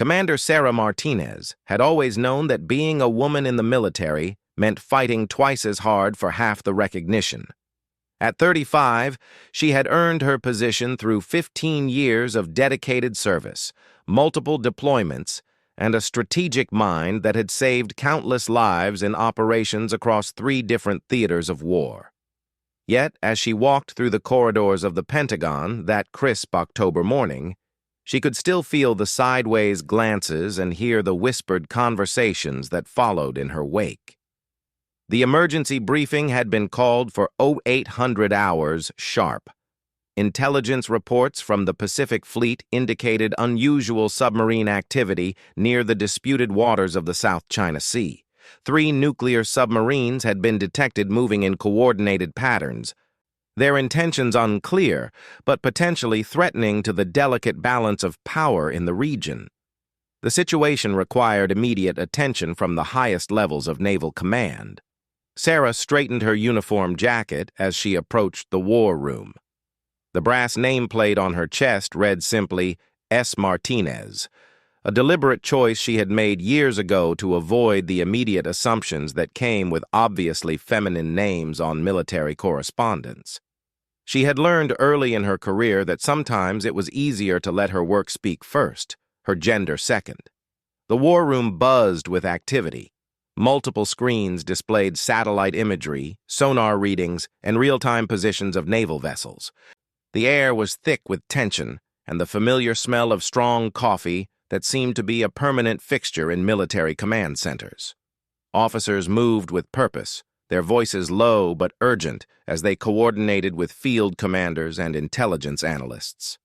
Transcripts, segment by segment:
Commander Sarah Martinez had always known that being a woman in the military meant fighting twice as hard for half the recognition. At 35, she had earned her position through 15 years of dedicated service, multiple deployments, and a strategic mind that had saved countless lives in operations across 3 different theaters of war. Yet, as she walked through the corridors of the Pentagon that crisp October morning, she could still feel the sideways glances and hear the whispered conversations that followed in her wake. The emergency briefing had been called for 0800 hours sharp. Intelligence reports from the Pacific Fleet indicated unusual submarine activity near the disputed waters of the South China Sea. 3 nuclear submarines had been detected moving in coordinated patterns, their intentions unclear, but potentially threatening to the delicate balance of power in the region. The situation required immediate attention from the highest levels of naval command. Sarah straightened her uniform jacket as she approached the war room. The brass nameplate on her chest read simply, S. Martinez, a deliberate choice she had made years ago to avoid the immediate assumptions that came with obviously feminine names on military correspondence. She had learned early in her career that sometimes it was easier to let her work speak first, her gender second. The war room buzzed with activity. Multiple screens displayed satellite imagery, sonar readings, and real-time positions of naval vessels. The air was thick with tension and the familiar smell of strong coffee that seemed to be a permanent fixture in military command centers. Officers moved with purpose, their voices low but urgent as they coordinated with field commanders and intelligence analysts.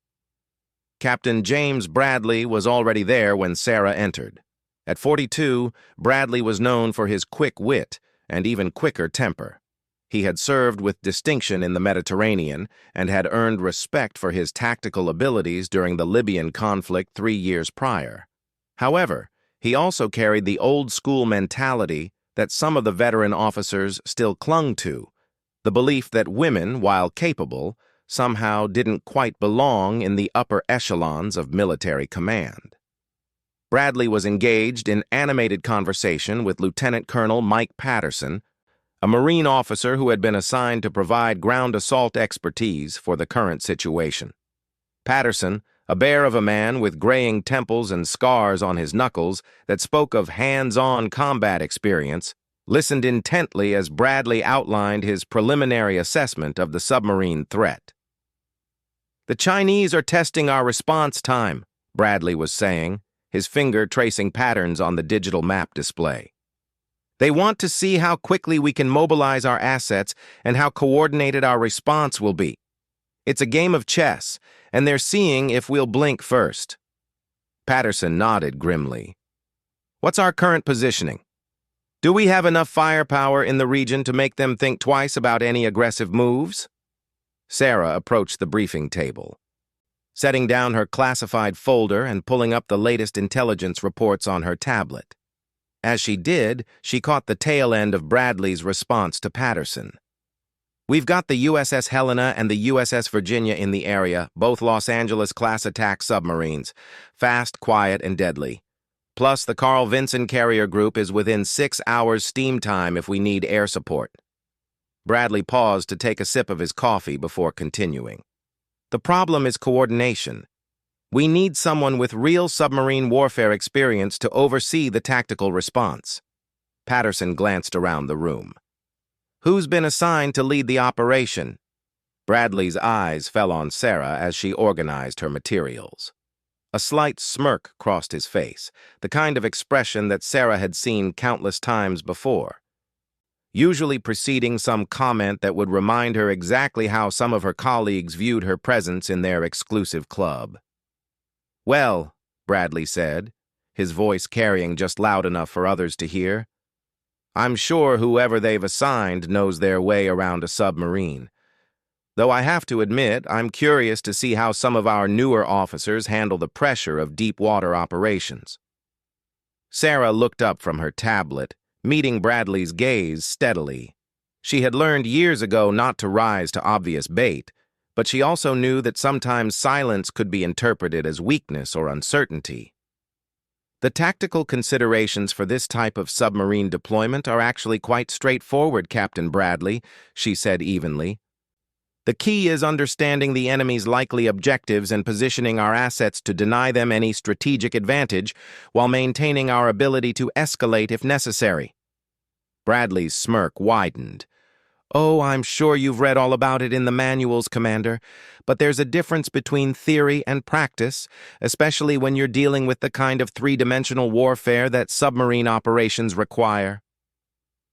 Captain James Bradley was already there when Sarah entered. At 42, Bradley was known for his quick wit and even quicker temper. He had served with distinction in the Mediterranean and had earned respect for his tactical abilities during the Libyan conflict 3 years prior. However, he also carried the old-school mentality that some of the veteran officers still clung to, the belief that women, while capable, somehow didn't quite belong in the upper echelons of military command. Bradley was engaged in animated conversation with Lieutenant Colonel Mike Patterson, a Marine officer who had been assigned to provide ground assault expertise for the current situation. Patterson, a bear of a man with graying temples and scars on his knuckles that spoke of hands-on combat experience, listened intently as Bradley outlined his preliminary assessment of the submarine threat. "The Chinese are testing our response time," Bradley was saying, his finger tracing patterns on the digital map display. "They want to see how quickly we can mobilize our assets and how coordinated our response will be. It's a game of chess, and they're seeing if we'll blink first." Patterson nodded grimly. "What's our current positioning? Do we have enough firepower in the region to make them think twice about any aggressive moves?" Sarah approached the briefing table, setting down her classified folder and pulling up the latest intelligence reports on her tablet. As she did, she caught the tail end of Bradley's response to Patterson. "We've got the USS Helena and the USS Virginia in the area, both Los Angeles-class attack submarines, fast, quiet, and deadly. Plus, the Carl Vinson carrier group is within 6 hours steam time if we need air support." Bradley paused to take a sip of his coffee before continuing. "The problem is coordination. We need someone with real submarine warfare experience to oversee the tactical response." Patterson glanced around the room. "Who's been assigned to lead the operation?" Bradley's eyes fell on Sarah as she organized her materials. A slight smirk crossed his face, the kind of expression that Sarah had seen countless times before, usually preceding some comment that would remind her exactly how some of her colleagues viewed her presence in their exclusive club. "Well," Bradley said, his voice carrying just loud enough for others to hear, "I'm sure whoever they've assigned knows their way around a submarine. Though I have to admit, I'm curious to see how some of our newer officers handle the pressure of deep-water operations." Sarah looked up from her tablet, meeting Bradley's gaze steadily. She had learned years ago not to rise to obvious bait, but she also knew that sometimes silence could be interpreted as weakness or uncertainty. The tactical considerations for this type of submarine deployment are actually quite straightforward, Captain Bradley, she said evenly. The key is understanding the enemy's likely objectives and positioning our assets to deny them any strategic advantage while maintaining our ability to escalate if necessary. Bradley's smirk widened. Oh, I'm sure you've read all about it in the manuals, Commander, but there's a difference between theory and practice, especially when you're dealing with the kind of three-dimensional warfare that submarine operations require.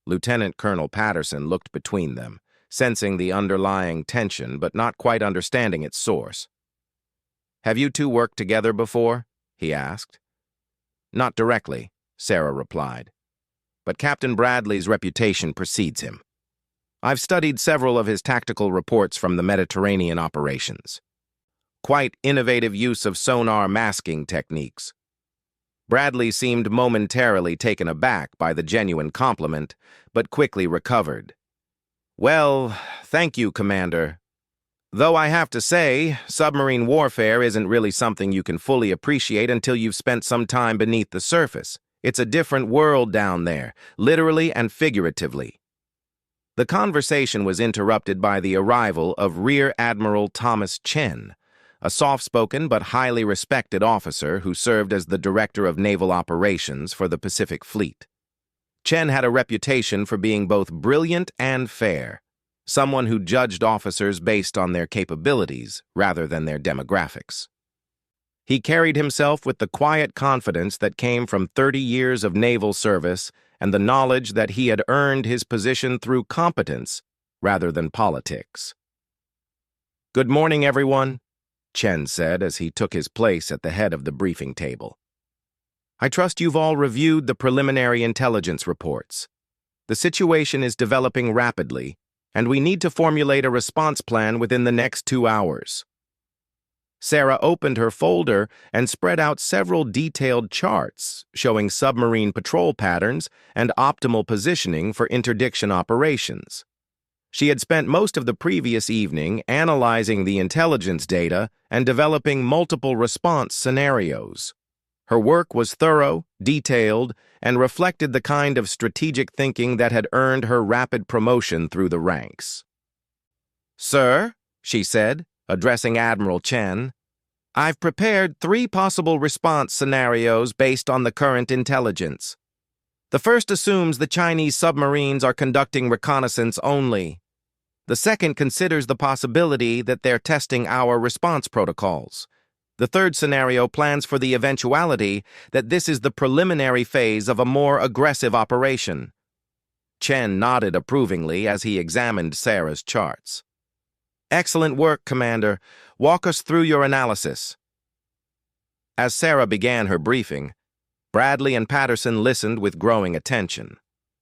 Lieutenant Colonel Patterson looked between them, sensing the underlying tension but not quite understanding its source. "Have you two worked together before?" he asked. "Not directly," Sarah replied. "But Captain Bradley's reputation precedes him. I've studied several of his tactical reports from the Mediterranean operations. Quite innovative use of sonar masking techniques." Bradley seemed momentarily taken aback by the genuine compliment, but quickly recovered. "Well, thank you, Commander. Though I have to say, submarine warfare isn't really something you can fully appreciate until you've spent some time beneath the surface. It's a different world down there, literally and figuratively." The conversation was interrupted by the arrival of Rear Admiral Thomas Chen, a soft-spoken but highly respected officer who served as the Director of Naval Operations for the Pacific Fleet. Chen had a reputation for being both brilliant and fair, someone who judged officers based on their capabilities rather than their demographics. He carried himself with the quiet confidence that came from 30 years of naval service and the knowledge that he had earned his position through competence rather than politics. "Good morning, everyone," Chen said as he took his place at the head of the briefing table. "I trust you've all reviewed the preliminary intelligence reports. The situation is developing rapidly, and we need to formulate a response plan within the next 2 hours." Sarah opened her folder and spread out several detailed charts showing submarine patrol patterns and optimal positioning for interdiction operations. She had spent most of the previous evening analyzing the intelligence data and developing multiple response scenarios. Her work was thorough, detailed, and reflected the kind of strategic thinking that had earned her rapid promotion through the ranks. "Sir," she said, addressing Admiral Chen, "I've prepared 3 possible response scenarios based on the current intelligence. The first assumes the Chinese submarines are conducting reconnaissance only. The second considers the possibility that they're testing our response protocols. The third scenario plans for the eventuality that this is the preliminary phase of a more aggressive operation." Chen nodded approvingly as he examined Sarah's charts. "Excellent work, Commander. Walk us through your analysis." As Sarah began her briefing, Bradley and Patterson listened with growing attention.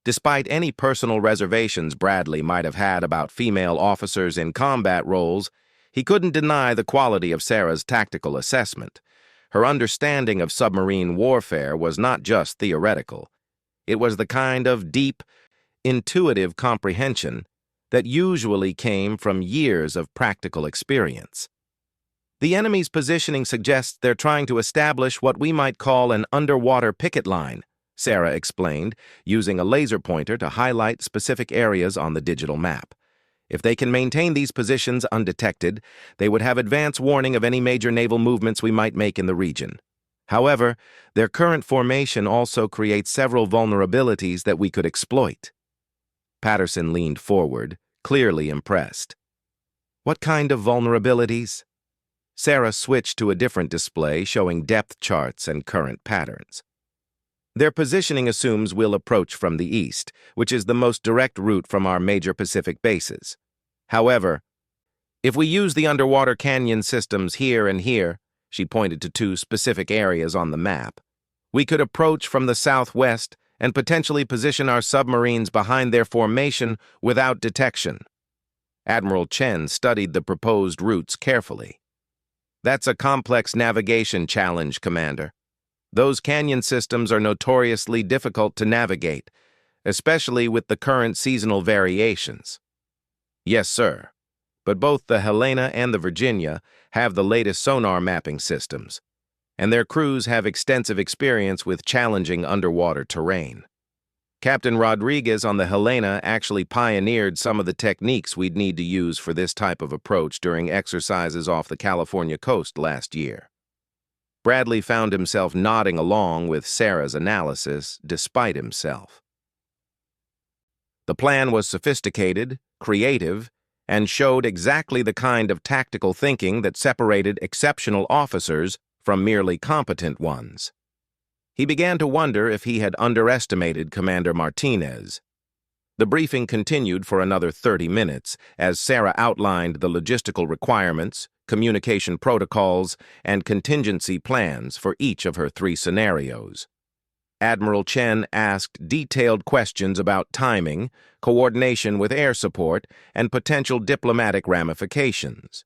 Despite any personal reservations Bradley might have had about female officers in combat roles, he couldn't deny the quality of Sarah's tactical assessment. Her understanding of submarine warfare was not just theoretical. It was the kind of deep, intuitive comprehension that usually came from years of practical experience. "The enemy's positioning suggests they're trying to establish what we might call an underwater picket line," Sarah explained, using a laser pointer to highlight specific areas on the digital map. "If they can maintain these positions undetected, they would have advance warning of any major naval movements we might make in the region. However, their current formation also creates several vulnerabilities that we could exploit." Patterson leaned forward, clearly impressed. "What kind of vulnerabilities?" Sarah switched to a different display showing depth charts and current patterns. "Their positioning assumes we'll approach from the east, which is the most direct route from our major Pacific bases. However, if we use the underwater canyon systems here and here," she pointed to 2 specific areas on the map, "we could approach from the southwest and potentially position our submarines behind their formation without detection." Admiral Chen studied the proposed routes carefully. "That's a complex navigation challenge, Commander. Those canyon systems are notoriously difficult to navigate, especially with the current seasonal variations." "Yes, sir. But both the Helena and the Virginia have the latest sonar mapping systems, and their crews have extensive experience with challenging underwater terrain. Captain Rodriguez on the Helena actually pioneered some of the techniques we'd need to use for this type of approach during exercises off the California coast last year. Bradley found himself nodding along with Sarah's analysis, despite himself. The plan was sophisticated, creative, and showed exactly the kind of tactical thinking that separated exceptional officers from merely competent ones. He began to wonder if he had underestimated Commander Martinez. The briefing continued for another 30 minutes as Sarah outlined the logistical requirements, communication protocols, and contingency plans for each of her 3 scenarios. Admiral Chen asked detailed questions about timing, coordination with air support, and potential diplomatic ramifications.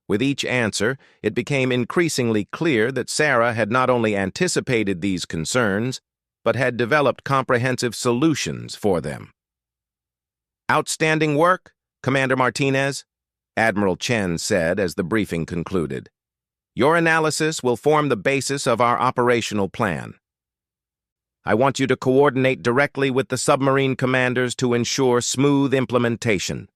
With each answer, it became increasingly clear that Sarah had not only anticipated these concerns, but had developed comprehensive solutions for them. "Outstanding work, Commander Martinez," Admiral Chen said as the briefing concluded. "Your analysis will form the basis of our operational plan. I want you to coordinate directly with the submarine commanders to ensure smooth implementation."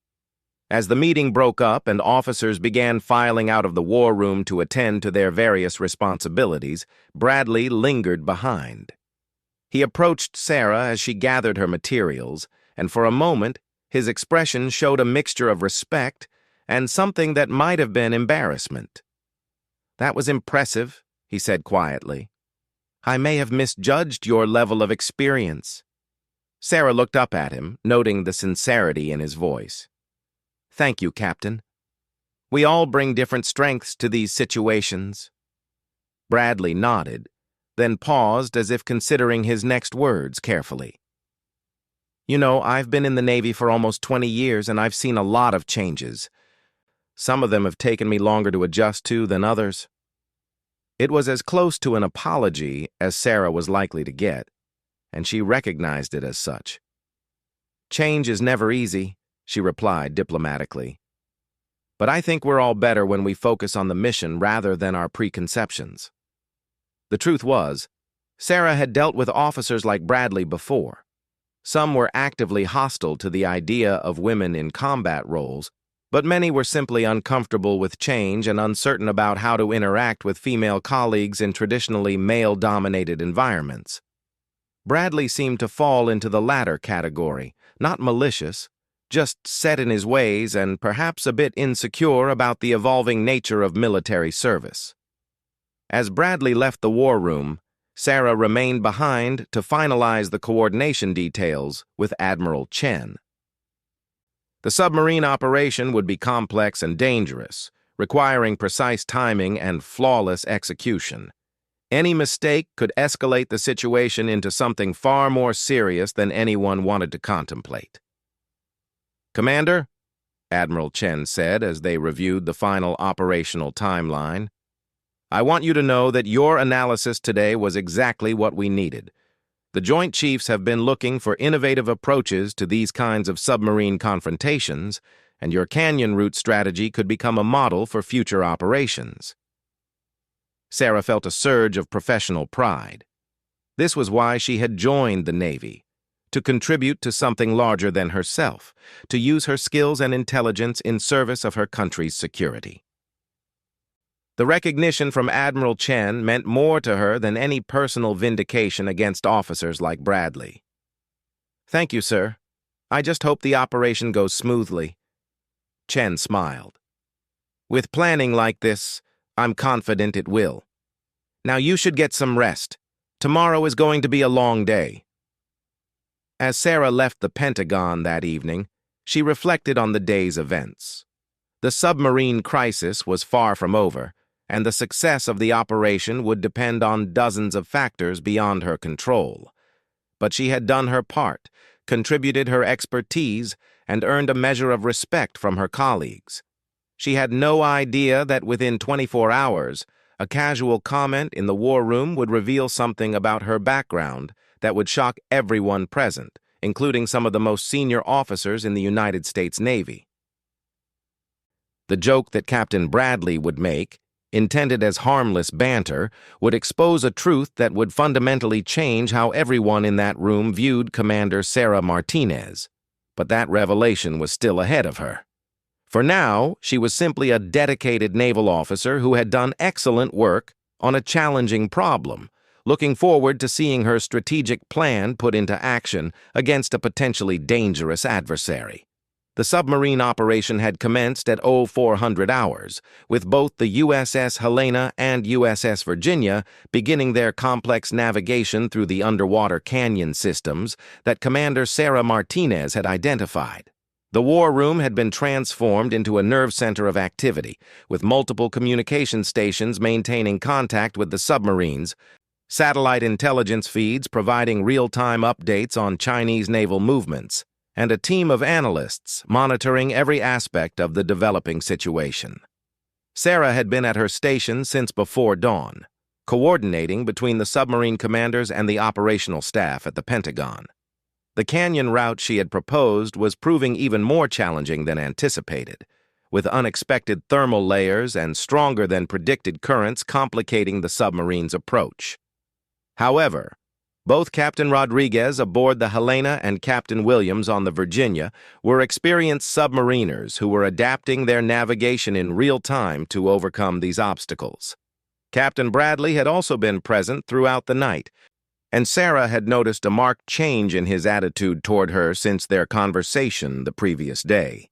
As the meeting broke up and officers began filing out of the war room to attend to their various responsibilities, Bradley lingered behind. He approached Sarah as she gathered her materials, and for a moment, his expression showed a mixture of respect and something that might have been embarrassment. "That was impressive," he said quietly. "I may have misjudged your level of experience." Sarah looked up at him, noting the sincerity in his voice. "Thank you, Captain. We all bring different strengths to these situations." Bradley nodded, then paused as if considering his next words carefully. "You know, I've been in the Navy for almost 20 years, and I've seen a lot of changes. Some of them have taken me longer to adjust to than others." It was as close to an apology as Sarah was likely to get, and she recognized it as such. "Change is never easy," she replied diplomatically. "But I think we're all better when we focus on the mission rather than our preconceptions." The truth was, Sarah had dealt with officers like Bradley before. Some were actively hostile to the idea of women in combat roles, but many were simply uncomfortable with change and uncertain about how to interact with female colleagues in traditionally male-dominated environments. Bradley seemed to fall into the latter category, not malicious, just set in his ways and perhaps a bit insecure about the evolving nature of military service. As Bradley left the war room, Sarah remained behind to finalize the coordination details with Admiral Chen. The submarine operation would be complex and dangerous, requiring precise timing and flawless execution. Any mistake could escalate the situation into something far more serious than anyone wanted to contemplate. "Commander," Admiral Chen said as they reviewed the final operational timeline, "I want you to know that your analysis today was exactly what we needed. The Joint Chiefs have been looking for innovative approaches to these kinds of submarine confrontations, and your canyon route strategy could become a model for future operations." Sarah felt a surge of professional pride. This was why she had joined the Navy, to contribute to something larger than herself, to use her skills and intelligence in service of her country's security. The recognition from Admiral Chen meant more to her than any personal vindication against officers like Bradley. "Thank you, sir. I just hope the operation goes smoothly." Chen smiled. "With planning like this, I'm confident it will. Now you should get some rest. Tomorrow is going to be a long day." As Sarah left the Pentagon that evening, she reflected on the day's events. The submarine crisis was far from over, and the success of the operation would depend on dozens of factors beyond her control. But she had done her part, contributed her expertise, and earned a measure of respect from her colleagues. She had no idea that within 24 hours, a casual comment in the war room would reveal something about her background that would shock everyone present, including some of the most senior officers in the United States Navy. The joke that Captain Bradley would make, intended as harmless banter, would expose a truth that would fundamentally change how everyone in that room viewed Commander Sarah Martinez. But that revelation was still ahead of her. For now, she was simply a dedicated naval officer who had done excellent work on a challenging problem, looking forward to seeing her strategic plan put into action against a potentially dangerous adversary. The submarine operation had commenced at 0400 hours, with both the USS Helena and USS Virginia beginning their complex navigation through the underwater canyon systems that Commander Sarah Martinez had identified. The war room had been transformed into a nerve center of activity, with multiple communication stations maintaining contact with the submarines, satellite intelligence feeds providing real-time updates on Chinese naval movements, and a team of analysts monitoring every aspect of the developing situation. Sarah had been at her station since before dawn, coordinating between the submarine commanders and the operational staff at the Pentagon. The canyon route she had proposed was proving even more challenging than anticipated, with unexpected thermal layers and stronger than predicted currents complicating the submarine's approach. However, both Captain Rodriguez aboard the Helena and Captain Williams on the Virginia were experienced submariners who were adapting their navigation in real time to overcome these obstacles. Captain Bradley had also been present throughout the night, and Sarah had noticed a marked change in his attitude toward her since their conversation the previous day.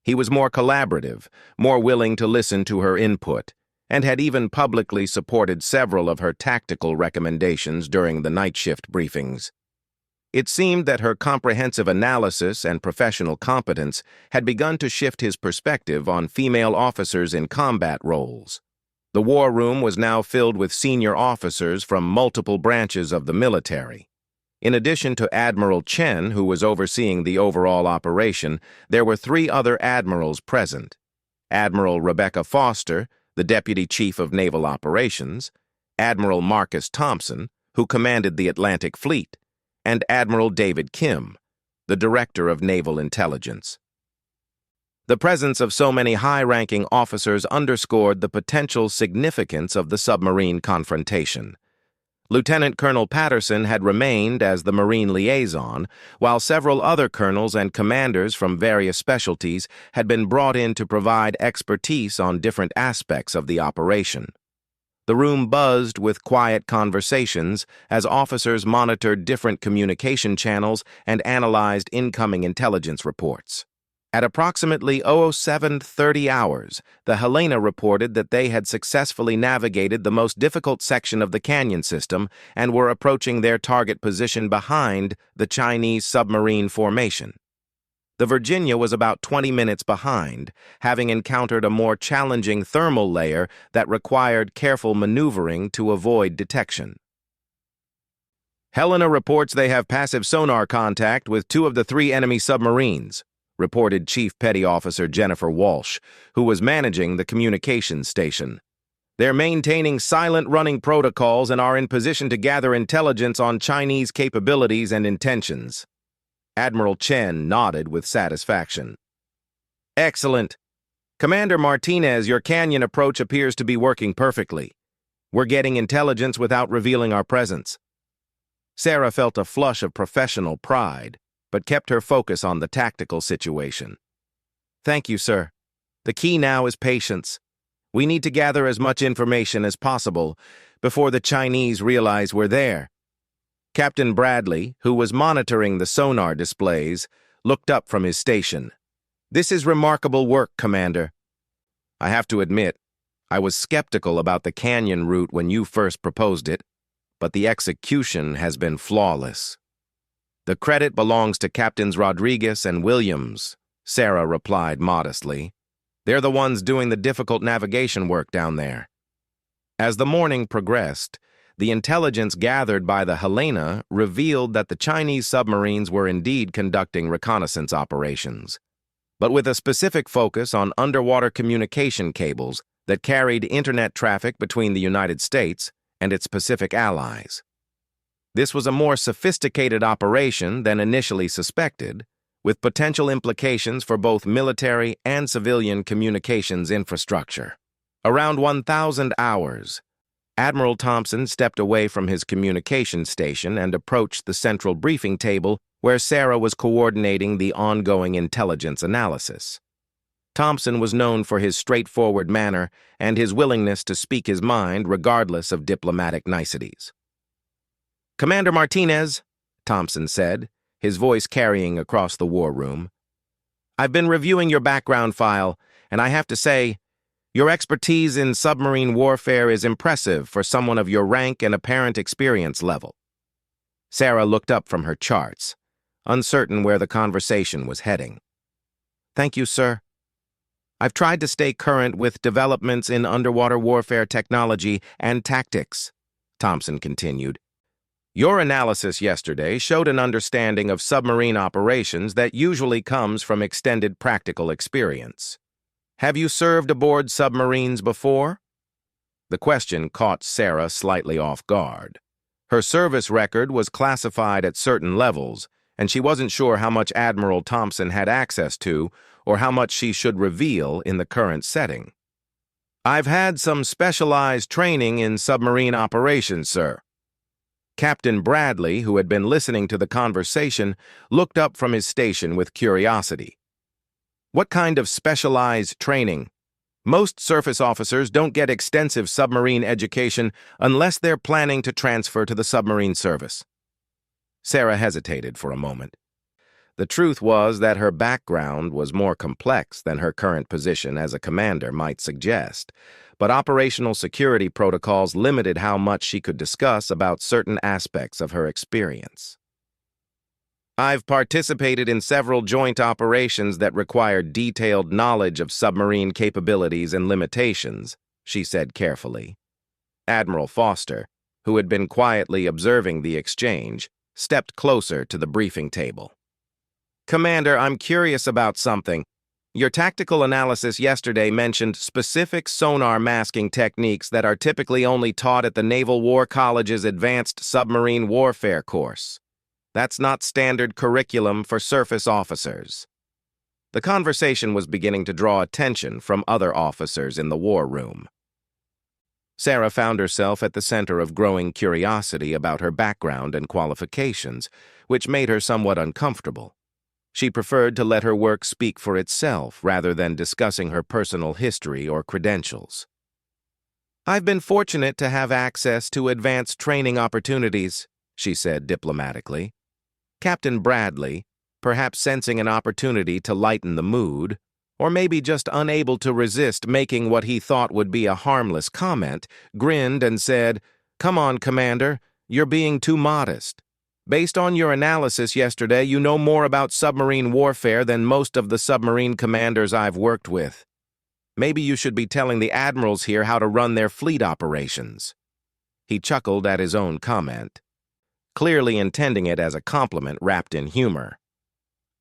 He was more collaborative, more willing to listen to her input, and had even publicly supported several of her tactical recommendations during the night shift briefings. It seemed that her comprehensive analysis and professional competence had begun to shift his perspective on female officers in combat roles. The war room was now filled with senior officers from multiple branches of the military. In addition to Admiral Chen, who was overseeing the overall operation, there were 3 other admirals present: Admiral Rebecca Foster, the Deputy Chief of Naval Operations, Admiral Marcus Thompson, who commanded the Atlantic Fleet, and Admiral David Kim, the Director of Naval Intelligence. The presence of so many high-ranking officers underscored the potential significance of the submarine confrontation. Lieutenant Colonel Patterson had remained as the Marine liaison, while several other colonels and commanders from various specialties had been brought in to provide expertise on different aspects of the operation. The room buzzed with quiet conversations as officers monitored different communication channels and analyzed incoming intelligence reports. At approximately 07:30 hours, the Helena reported that they had successfully navigated the most difficult section of the canyon system and were approaching their target position behind the Chinese submarine formation. The Virginia was about 20 minutes behind, having encountered a more challenging thermal layer that required careful maneuvering to avoid detection. Helena reports they have passive sonar contact with 2 of the 3 enemy submarines, reported Chief Petty Officer Jennifer Walsh, who was managing the communications station. They're maintaining silent running protocols and are in position to gather intelligence on Chinese capabilities and intentions. Admiral Chen nodded with satisfaction. Excellent. Commander Martinez, your canyon approach appears to be working perfectly. We're getting intelligence without revealing our presence. Sarah felt a flush of professional pride, but kept her focus on the tactical situation. Thank you, sir. The key now is patience. We need to gather as much information as possible before the Chinese realize we're there. Captain Bradley, who was monitoring the sonar displays, looked up from his station. This is remarkable work, Commander. I have to admit, I was skeptical about the canyon route when you first proposed it, but the execution has been flawless. The credit belongs to Captains Rodriguez and Williams, Sarah replied modestly. They're the ones doing the difficult navigation work down there. As the morning progressed, the intelligence gathered by the Helena revealed that the Chinese submarines were indeed conducting reconnaissance operations, but with a specific focus on underwater communication cables that carried internet traffic between the United States and its Pacific allies. This was a more sophisticated operation than initially suspected, with potential implications for both military and civilian communications infrastructure. Around 1,000 hours. Admiral Thompson stepped away from his communication station and approached the central briefing table where Sarah was coordinating the ongoing intelligence analysis. Thompson was known for his straightforward manner and his willingness to speak his mind regardless of diplomatic niceties. "Commander Martinez," Thompson said, his voice carrying across the war room, "I've been reviewing your background file, and I have to say, your expertise in submarine warfare is impressive for someone of your rank and apparent experience level." Sarah looked up from her charts, uncertain where the conversation was heading. "Thank you, sir. I've tried to stay current with developments in underwater warfare technology and tactics," Thompson continued. "Your analysis yesterday showed an understanding of submarine operations that usually comes from extended practical experience. Have you served aboard submarines before?" The question caught Sarah slightly off guard. Her service record was classified at certain levels, and she wasn't sure how much Admiral Thompson had access to or how much she should reveal in the current setting. "I've had some specialized training in submarine operations, sir." Captain Bradley, who had been listening to the conversation, looked up from his station with curiosity. "What kind of specialized training? Most surface officers don't get extensive submarine education unless they're planning to transfer to the submarine service." Sarah hesitated for a moment. The truth was that her background was more complex than her current position as a commander might suggest, but operational security protocols limited how much she could discuss about certain aspects of her experience. "I've participated in several joint operations that required detailed knowledge of submarine capabilities and limitations," she said carefully. Admiral Foster, who had been quietly observing the exchange, stepped closer to the briefing table. "Commander, I'm curious about something. Your tactical analysis yesterday mentioned specific sonar masking techniques that are typically only taught at the Naval War College's Advanced Submarine Warfare course. That's not standard curriculum for surface officers." The conversation was beginning to draw attention from other officers in the war room. Sarah found herself at the center of growing curiosity about her background and qualifications, which made her somewhat uncomfortable. She preferred to let her work speak for itself rather than discussing her personal history or credentials. "I've been fortunate to have access to advanced training opportunities," she said diplomatically. Captain Bradley, perhaps sensing an opportunity to lighten the mood, or maybe just unable to resist making what he thought would be a harmless comment, grinned and said, "Come on, Commander, you're being too modest. Based on your analysis yesterday, you know more about submarine warfare than most of the submarine commanders I've worked with. Maybe you should be telling the admirals here how to run their fleet operations." He chuckled at his own comment, clearly intending it as a compliment wrapped in humor.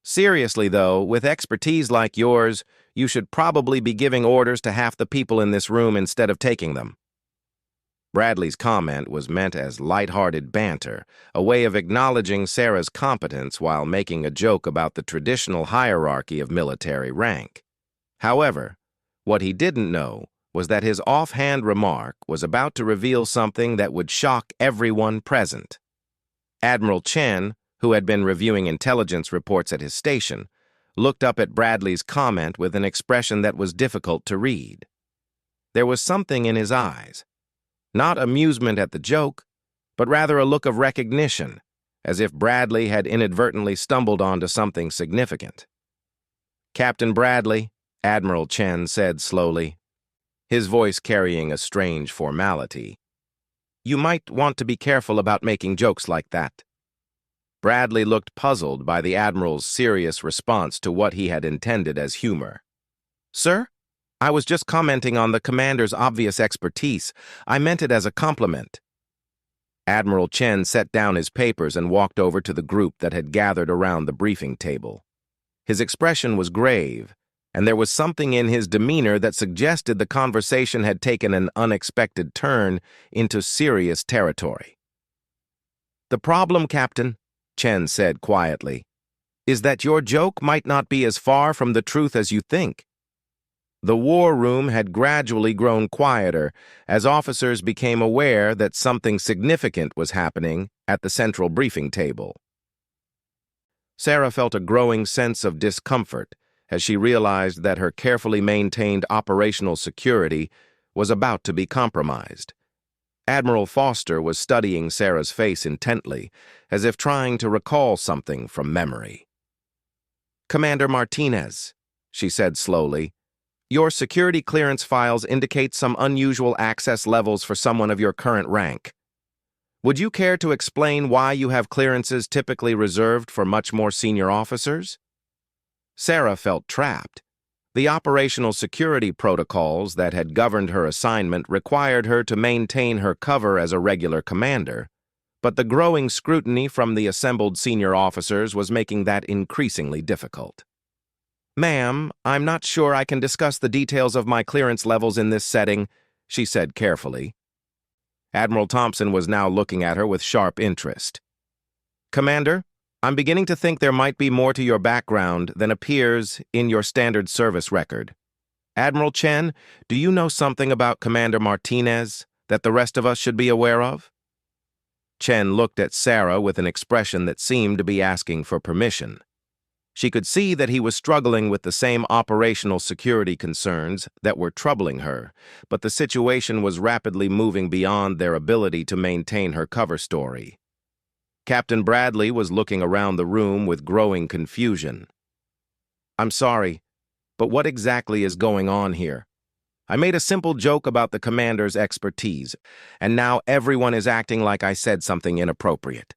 "Seriously, though, with expertise like yours, you should probably be giving orders to half the people in this room instead of taking them." Bradley's comment was meant as light-hearted banter, a way of acknowledging Sarah's competence while making a joke about the traditional hierarchy of military rank. However, what he didn't know was that his offhand remark was about to reveal something that would shock everyone present. Admiral Chen, who had been reviewing intelligence reports at his station, looked up at Bradley's comment with an expression that was difficult to read. There was something in his eyes, not amusement at the joke, but rather a look of recognition, as if Bradley had inadvertently stumbled onto something significant. "Captain Bradley," Admiral Chen said slowly, his voice carrying a strange formality, "you might want to be careful about making jokes like that." Bradley looked puzzled by the Admiral's serious response to what he had intended as humor. "Sir, I was just commenting on the commander's obvious expertise. I meant it as a compliment." Admiral Chen set down his papers and walked over to the group that had gathered around the briefing table. His expression was grave, and there was something in his demeanor that suggested the conversation had taken an unexpected turn into serious territory. "The problem, Captain," Chen said quietly, "is that your joke might not be as far from the truth as you think." The war room had gradually grown quieter as officers became aware that something significant was happening at the central briefing table. Sarah felt a growing sense of discomfort as she realized that her carefully maintained operational security was about to be compromised. Admiral Foster was studying Sarah's face intently, as if trying to recall something from memory. "Commander Martinez," she said slowly, "your security clearance files indicate some unusual access levels for someone of your current rank. Would you care to explain why you have clearances typically reserved for much more senior officers?" Sarah felt trapped. The operational security protocols that had governed her assignment required her to maintain her cover as a regular commander, but the growing scrutiny from the assembled senior officers was making that increasingly difficult. "Ma'am, I'm not sure I can discuss the details of my clearance levels in this setting," she said carefully. Admiral Thompson was now looking at her with sharp interest. "Commander, I'm beginning to think there might be more to your background than appears in your standard service record. Admiral Chen, do you know something about Commander Martinez that the rest of us should be aware of?" Chen looked at Sarah with an expression that seemed to be asking for permission. She could see that he was struggling with the same operational security concerns that were troubling her, but the situation was rapidly moving beyond their ability to maintain her cover story. Captain Bradley was looking around the room with growing confusion. "I'm sorry, but what exactly is going on here? I made a simple joke about the commander's expertise, and now everyone is acting like I said something inappropriate."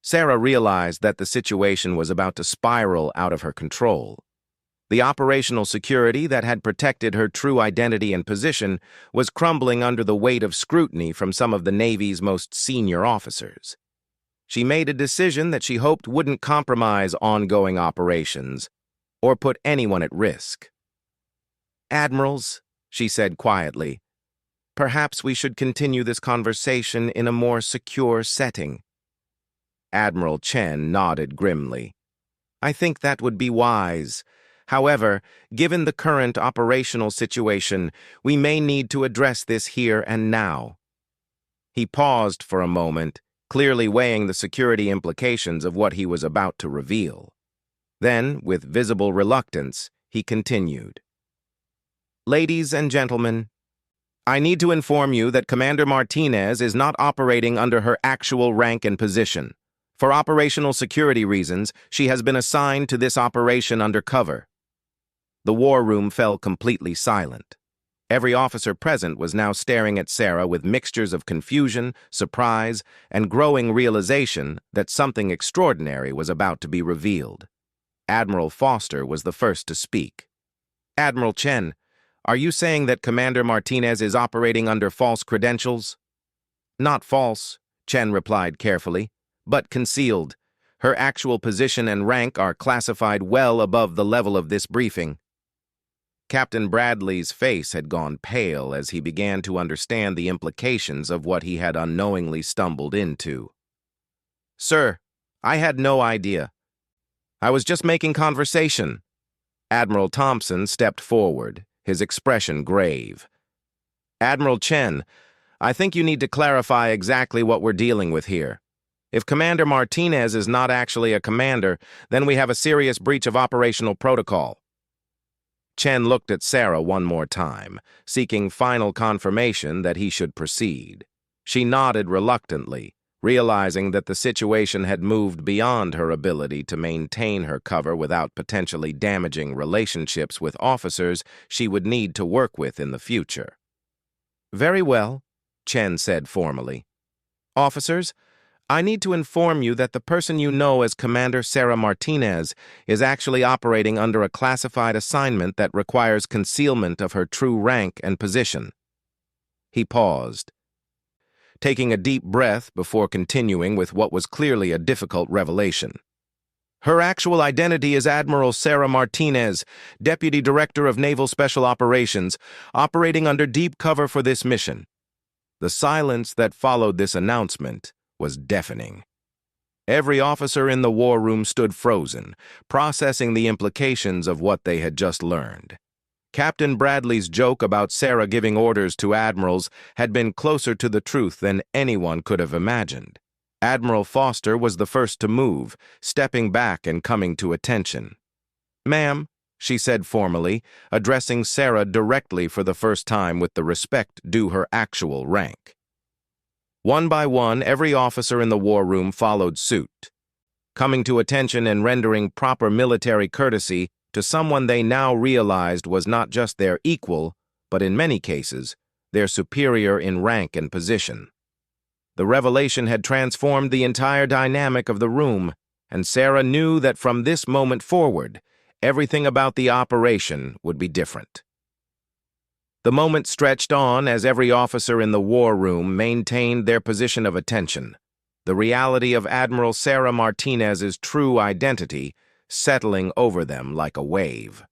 Sarah realized that the situation was about to spiral out of her control. The operational security that had protected her true identity and position was crumbling under the weight of scrutiny from some of the Navy's most senior officers. She made a decision that she hoped wouldn't compromise ongoing operations or put anyone at risk. "Admirals," she said quietly, "perhaps we should continue this conversation in a more secure setting." Admiral Chen nodded grimly. "I think that would be wise. However, given the current operational situation, we may need to address this here and now." He paused for a moment, clearly weighing the security implications of what he was about to reveal. Then, with visible reluctance, he continued. "Ladies and gentlemen, I need to inform you that Commander Martinez is not operating under her actual rank and position. For operational security reasons, she has been assigned to this operation under cover." The war room fell completely silent. Every officer present was now staring at Sarah with mixtures of confusion, surprise, and growing realization that something extraordinary was about to be revealed. Admiral Foster was the first to speak. "Admiral Chen, are you saying that Commander Martinez is operating under false credentials?" "Not false," Chen replied carefully, "but concealed. Her actual position and rank are classified well above the level of this briefing." Captain Bradley's face had gone pale as he began to understand the implications of what he had unknowingly stumbled into. "Sir, I had no idea. I was just making conversation." Admiral Thompson stepped forward, his expression grave. "Admiral Chen, I think you need to clarify exactly what we're dealing with here. If Commander Martinez is not actually a commander, then we have a serious breach of operational protocol." Chen looked at Sarah one more time, seeking final confirmation that he should proceed. She nodded reluctantly, realizing that the situation had moved beyond her ability to maintain her cover without potentially damaging relationships with officers she would need to work with in the future. "Very well," Chen said formally. "Officers, I need to inform you that the person you know as Commander Sarah Martinez is actually operating under a classified assignment that requires concealment of her true rank and position." He paused, taking a deep breath before continuing with what was clearly a difficult revelation. "Her actual identity is Admiral Sarah Martinez, Deputy Director of Naval Special Operations, operating under deep cover for this mission." The silence that followed this announcement was deafening. Every officer in the war room stood frozen, processing the implications of what they had just learned. Captain Bradley's joke about Sarah giving orders to admirals had been closer to the truth than anyone could have imagined. Admiral Foster was the first to move, stepping back and coming to attention. "Ma'am," she said formally, addressing Sarah directly for the first time with the respect due her actual rank. One by one, every officer in the war room followed suit, coming to attention and rendering proper military courtesy to someone they now realized was not just their equal, but in many cases, their superior in rank and position. The revelation had transformed the entire dynamic of the room, and Sarah knew that from this moment forward, everything about the operation would be different. The moment stretched on as every officer in the war room maintained their position of attention, the reality of Admiral Sarah Martinez's true identity settling over them like a wave.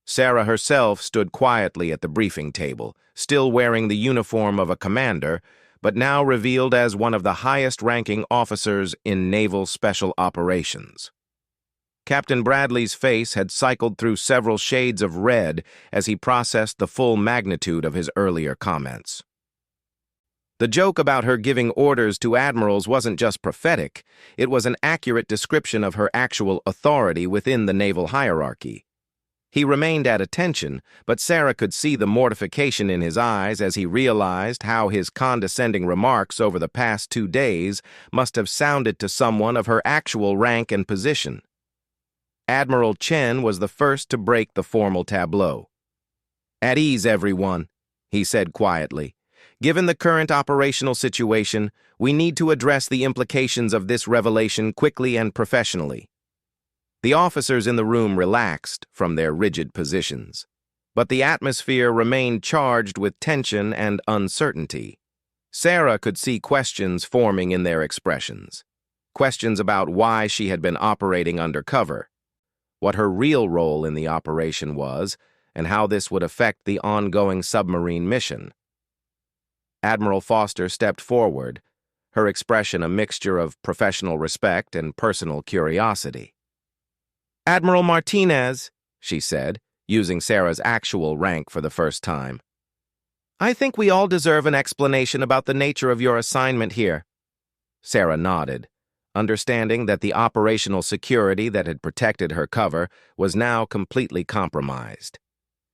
Sarah herself stood quietly at the briefing table, still wearing the uniform of a commander, but now revealed as one of the highest-ranking officers in naval special operations. Captain Bradley's face had cycled through several shades of red as he processed the full magnitude of his earlier comments. The joke about her giving orders to admirals wasn't just prophetic, it was an accurate description of her actual authority within the naval hierarchy. He remained at attention, but Sarah could see the mortification in his eyes as he realized how his condescending remarks over the past 2 days must have sounded to someone of her actual rank and position. Admiral Chen was the first to break the formal tableau. "At ease, everyone," he said quietly. "Given the current operational situation, we need to address the implications of this revelation quickly and professionally." The officers in the room relaxed from their rigid positions, but the atmosphere remained charged with tension and uncertainty. Sarah could see questions forming in their expressions. Questions about why she had been operating undercover, what her real role in the operation was, and how this would affect the ongoing submarine mission. Admiral Foster stepped forward, her expression a mixture of professional respect and personal curiosity. "Admiral Martinez," she said, using Sarah's actual rank for the first time, "I think we all deserve an explanation about the nature of your assignment here." Sarah nodded, understanding that the operational security that had protected her cover was now completely compromised.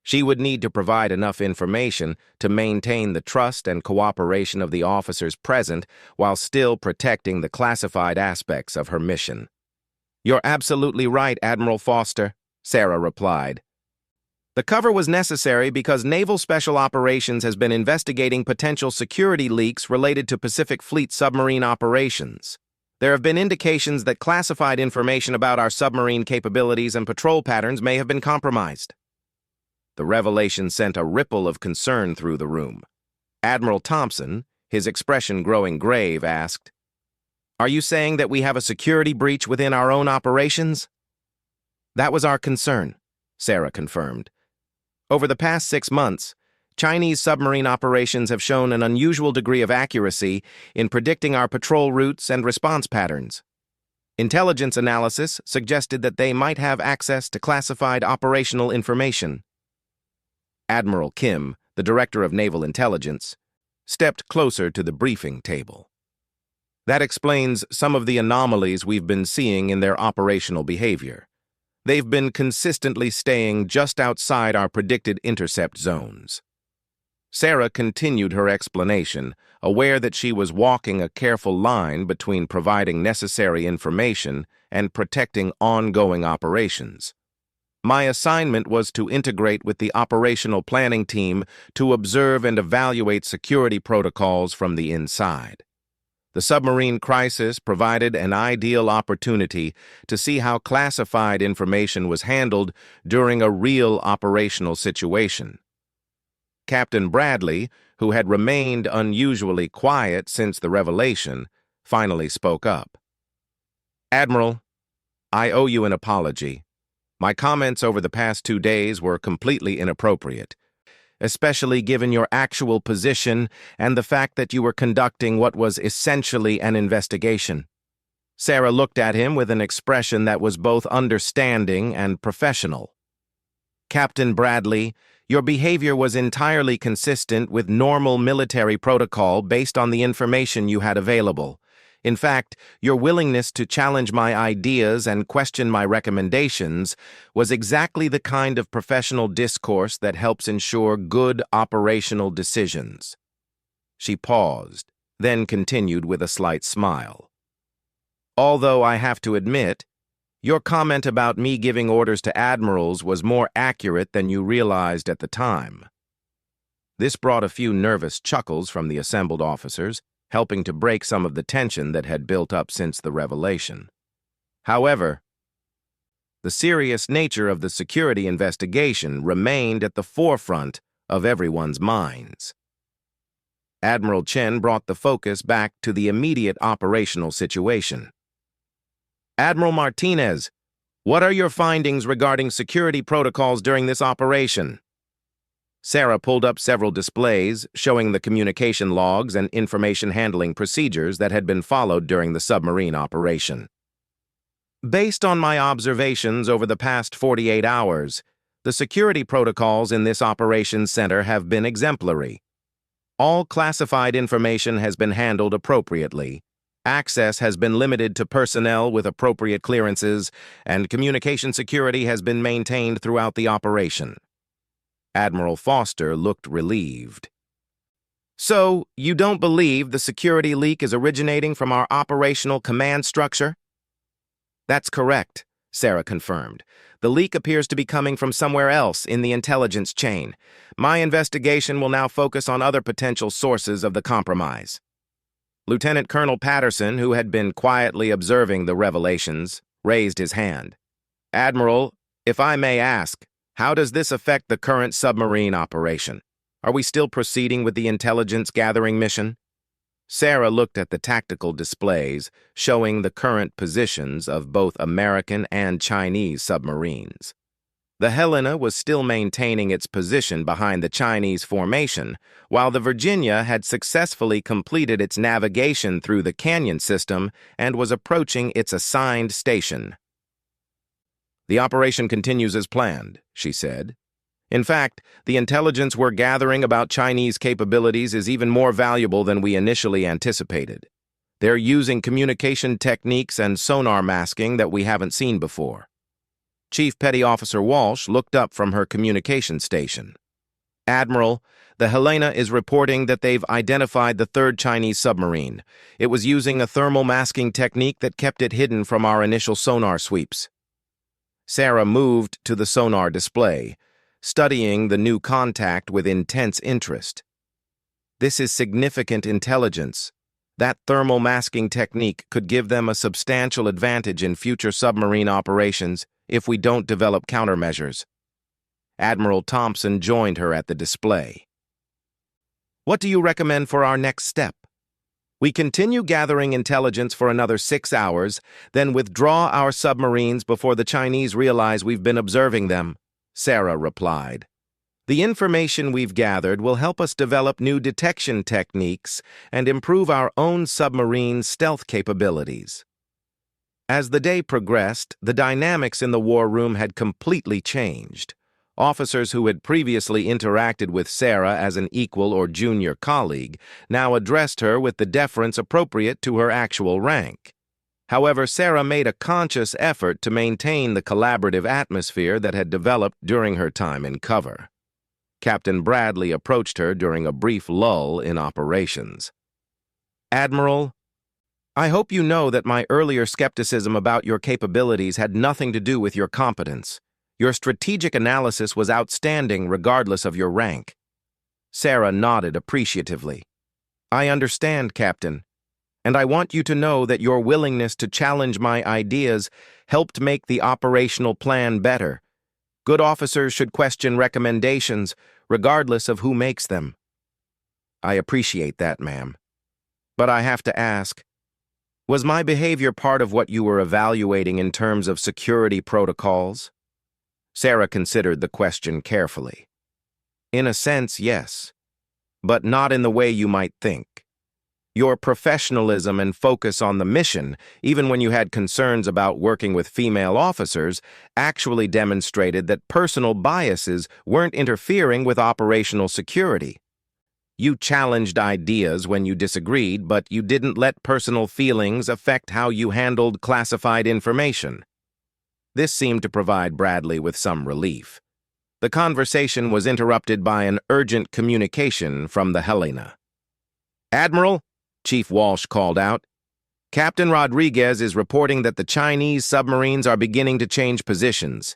She would need to provide enough information to maintain the trust and cooperation of the officers present while still protecting the classified aspects of her mission. "You're absolutely right, Admiral Foster," Sarah replied. "The cover was necessary because Naval Special Operations has been investigating potential security leaks related to Pacific Fleet submarine operations. There have been indications that classified information about our submarine capabilities and patrol patterns may have been compromised." The revelation sent a ripple of concern through the room. Admiral Thompson, his expression growing grave, asked, "Are you saying that we have a security breach within our own operations?" "That was our concern," Sarah confirmed. "Over the past 6 months, Chinese submarine operations have shown an unusual degree of accuracy in predicting our patrol routes and response patterns. Intelligence analysis suggested that they might have access to classified operational information." Admiral Kim, the Director of Naval Intelligence, stepped closer to the briefing table. "That explains some of the anomalies we've been seeing in their operational behavior. They've been consistently staying just outside our predicted intercept zones." Sarah continued her explanation, aware that she was walking a careful line between providing necessary information and protecting ongoing operations. "My assignment was to integrate with the operational planning team to observe and evaluate security protocols from the inside. The submarine crisis provided an ideal opportunity to see how classified information was handled during a real operational situation." Captain Bradley, who had remained unusually quiet since the revelation, finally spoke up. "Admiral, I owe you an apology. My comments over the past 2 days were completely inappropriate, especially given your actual position and the fact that you were conducting what was essentially an investigation." Sarah looked at him with an expression that was both understanding and professional. Captain Bradley, your behavior was entirely consistent with normal military protocol based on the information you had available. In fact, your willingness to challenge my ideas and question my recommendations was exactly the kind of professional discourse that helps ensure good operational decisions. She paused, then continued with a slight smile. Although I have to admit, your comment about me giving orders to admirals was more accurate than you realized at the time. This brought a few nervous chuckles from the assembled officers, helping to break some of the tension that had built up since the revelation. However, the serious nature of the security investigation remained at the forefront of everyone's minds. Admiral Chen brought the focus back to the immediate operational situation. Admiral Martinez, what are your findings regarding security protocols during this operation? Sarah pulled up several displays showing the communication logs and information handling procedures that had been followed during the submarine operation. Based on my observations over the past 48 hours, the security protocols in this operations center have been exemplary. All classified information has been handled appropriately. Access has been limited to personnel with appropriate clearances, and communication security has been maintained throughout the operation. Admiral Foster looked relieved. So, you don't believe the security leak is originating from our operational command structure? That's correct, Sarah confirmed. The leak appears to be coming from somewhere else in the intelligence chain. My investigation will now focus on other potential sources of the compromise. Lieutenant Colonel Patterson, who had been quietly observing the revelations, raised his hand. Admiral, if I may ask, how does this affect the current submarine operation? Are we still proceeding with the intelligence gathering mission? Sarah looked at the tactical displays showing the current positions of both American and Chinese submarines. The Helena was still maintaining its position behind the Chinese formation, while the Virginia had successfully completed its navigation through the canyon system and was approaching its assigned station. The operation continues as planned, she said. In fact, the intelligence we're gathering about Chinese capabilities is even more valuable than we initially anticipated. They're using communication techniques and sonar masking that we haven't seen before. Chief Petty Officer Walsh looked up from her communication station. Admiral, the Helena is reporting that they've identified the third Chinese submarine. It was using a thermal masking technique that kept it hidden from our initial sonar sweeps. Sarah moved to the sonar display, studying the new contact with intense interest. This is significant intelligence. That thermal masking technique could give them a substantial advantage in future submarine operations if we don't develop countermeasures. Admiral Thompson joined her at the display. What do you recommend for our next step? We continue gathering intelligence for another 6 hours, then withdraw our submarines before the Chinese realize we've been observing them, Sarah replied. The information we've gathered will help us develop new detection techniques and improve our own submarine stealth capabilities. As the day progressed, the dynamics in the war room had completely changed. Officers who had previously interacted with Sarah as an equal or junior colleague now addressed her with the deference appropriate to her actual rank. However, Sarah made a conscious effort to maintain the collaborative atmosphere that had developed during her time in cover. Captain Bradley approached her during a brief lull in operations. Admiral, I hope you know that my earlier skepticism about your capabilities had nothing to do with your competence. Your strategic analysis was outstanding regardless of your rank. Sarah nodded appreciatively. I understand, Captain, and I want you to know that your willingness to challenge my ideas helped make the operational plan better. Good officers should question recommendations, regardless of who makes them. I appreciate that, ma'am. But I have to ask, was my behavior part of what you were evaluating in terms of security protocols? Sarah considered the question carefully. In a sense, yes, but not in the way you might think. Your professionalism and focus on the mission, even when you had concerns about working with female officers, actually demonstrated that personal biases weren't interfering with operational security. You challenged ideas when you disagreed, but you didn't let personal feelings affect how you handled classified information. This seemed to provide Bradley with some relief. The conversation was interrupted by an urgent communication from the Helena. "Admiral," Chief Walsh called out, "Captain Rodriguez is reporting that the Chinese submarines are beginning to change positions.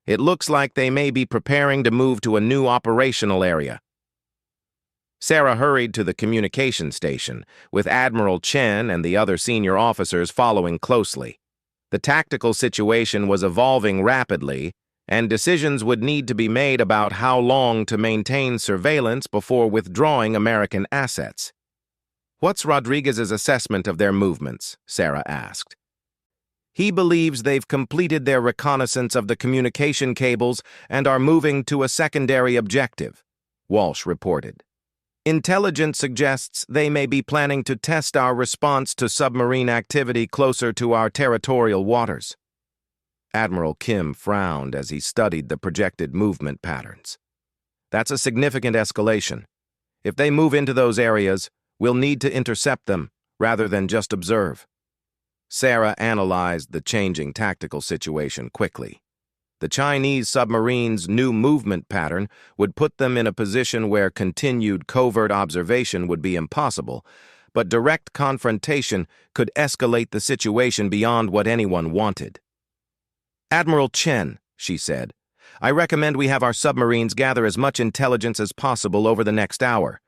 It looks like they may be preparing to move to a new operational area." Sarah hurried to the communication station, with Admiral Chen and the other senior officers following closely. The tactical situation was evolving rapidly, and decisions would need to be made about how long to maintain surveillance before withdrawing American assets. "What's Rodriguez's assessment of their movements?" Sarah asked. "He believes they've completed their reconnaissance of the communication cables and are moving to a secondary objective," Walsh reported. "Intelligence suggests they may be planning to test our response to submarine activity closer to our territorial waters." Admiral Kim frowned as he studied the projected movement patterns. "That's a significant escalation. If they move into those areas, we'll need to intercept them, rather than just observe." Sarah analyzed the changing tactical situation quickly. The Chinese submarine's new movement pattern would put them in a position where continued covert observation would be impossible, but direct confrontation could escalate the situation beyond what anyone wanted. "Admiral Chen," she said, "I recommend we have our submarines gather as much intelligence as possible over the next hour,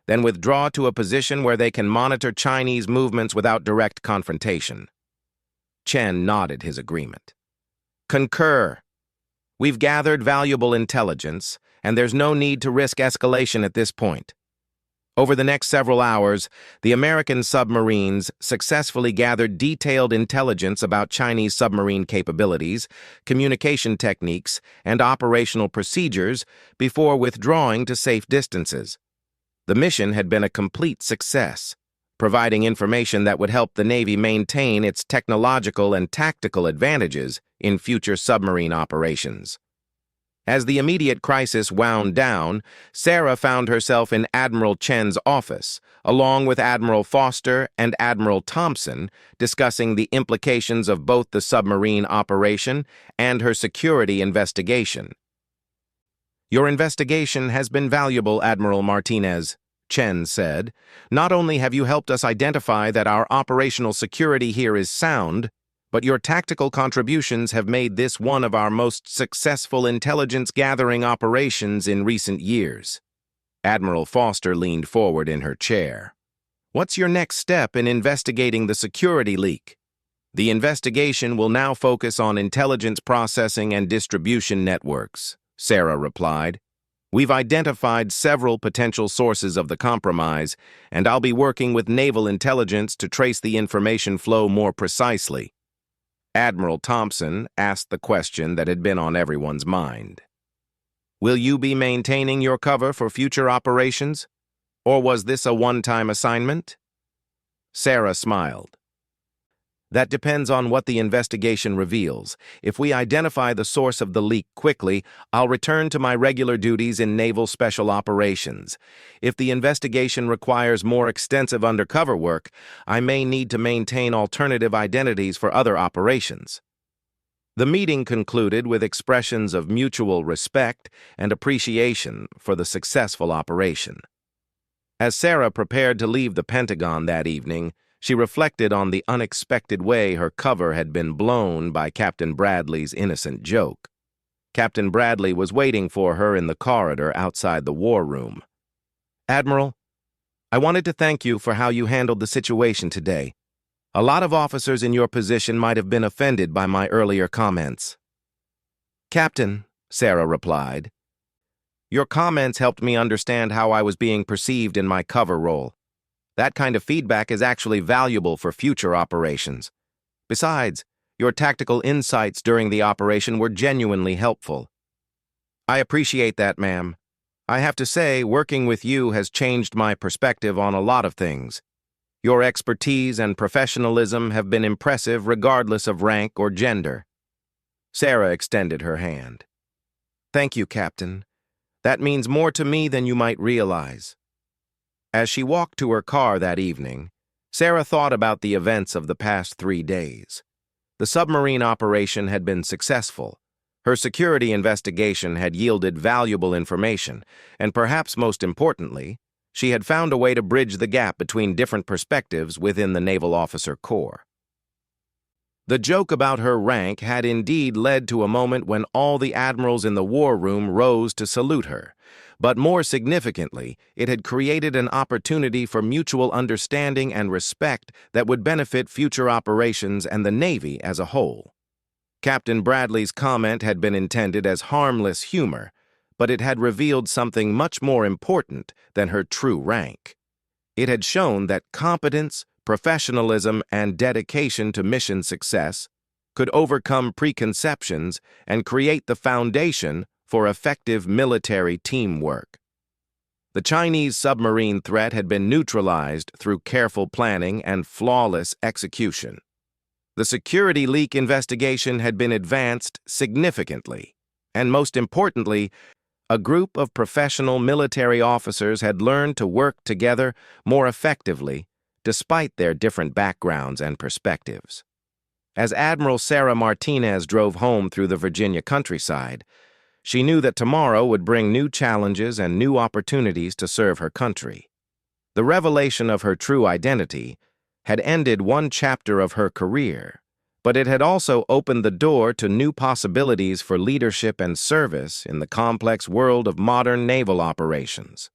then withdraw to a position where they can monitor Chinese movements without direct confrontation." Chen nodded his agreement. "Concur. We've gathered valuable intelligence, and there's no need to risk escalation at this point." Over the next several hours, the American submarines successfully gathered detailed intelligence about Chinese submarine capabilities, communication techniques, and operational procedures before withdrawing to safe distances. The mission had been a complete success, providing information that would help the Navy maintain its technological and tactical advantages in future submarine operations. As the immediate crisis wound down, Sarah found herself in Admiral Chen's office, along with Admiral Foster and Admiral Thompson, discussing the implications of both the submarine operation and her security investigation. "Your investigation has been valuable, Admiral Martinez," Chen said. "Not only have you helped us identify that our operational security here is sound, but your tactical contributions have made this one of our most successful intelligence-gathering operations in recent years." Admiral Foster leaned forward in her chair. "What's your next step in investigating the security leak?" "The investigation will now focus on intelligence processing and distribution networks," Sarah replied. "We've identified several potential sources of the compromise, and I'll be working with naval intelligence to trace the information flow more precisely." Admiral Thompson asked the question that had been on everyone's mind. "Will you be maintaining your cover for future operations? Or was this a one-time assignment?" Sarah smiled. "That depends on what the investigation reveals. If we identify the source of the leak quickly, I'll return to my regular duties in Naval Special Operations. If the investigation requires more extensive undercover work, I may need to maintain alternative identities for other operations." The meeting concluded with expressions of mutual respect and appreciation for the successful operation. As Sarah prepared to leave the Pentagon that evening, she reflected on the unexpected way her cover had been blown by Captain Bradley's innocent joke. Captain Bradley was waiting for her in the corridor outside the war room. "Admiral, I wanted to thank you for how you handled the situation today. A lot of officers in your position might have been offended by my earlier comments." "Captain," Sarah replied, "your comments helped me understand how I was being perceived in my cover role. That kind of feedback is actually valuable for future operations. Besides, your tactical insights during the operation were genuinely helpful." "I appreciate that, ma'am. I have to say, working with you has changed my perspective on a lot of things. Your expertise and professionalism have been impressive regardless of rank or gender." Sarah extended her hand. "Thank you, Captain. That means more to me than you might realize." As she walked to her car that evening, Sarah thought about the events of the past 3 days. The submarine operation had been successful. Her security investigation had yielded valuable information, and perhaps most importantly, she had found a way to bridge the gap between different perspectives within the Naval Officer Corps. The joke about her rank had indeed led to a moment when all the admirals in the war room rose to salute her. But more significantly, it had created an opportunity for mutual understanding and respect that would benefit future operations and the Navy as a whole. Captain Bradley's comment had been intended as harmless humor, but it had revealed something much more important than her true rank. It had shown that competence, professionalism, and dedication to mission success could overcome preconceptions and create the foundation for effective military teamwork. The Chinese submarine threat had been neutralized through careful planning and flawless execution. The security leak investigation had been advanced significantly, and most importantly, a group of professional military officers had learned to work together more effectively despite their different backgrounds and perspectives. As Admiral Sarah Martinez drove home through the Virginia countryside, she knew that tomorrow would bring new challenges and new opportunities to serve her country. The revelation of her true identity had ended one chapter of her career, but it had also opened the door to new possibilities for leadership and service in the complex world of modern naval operations.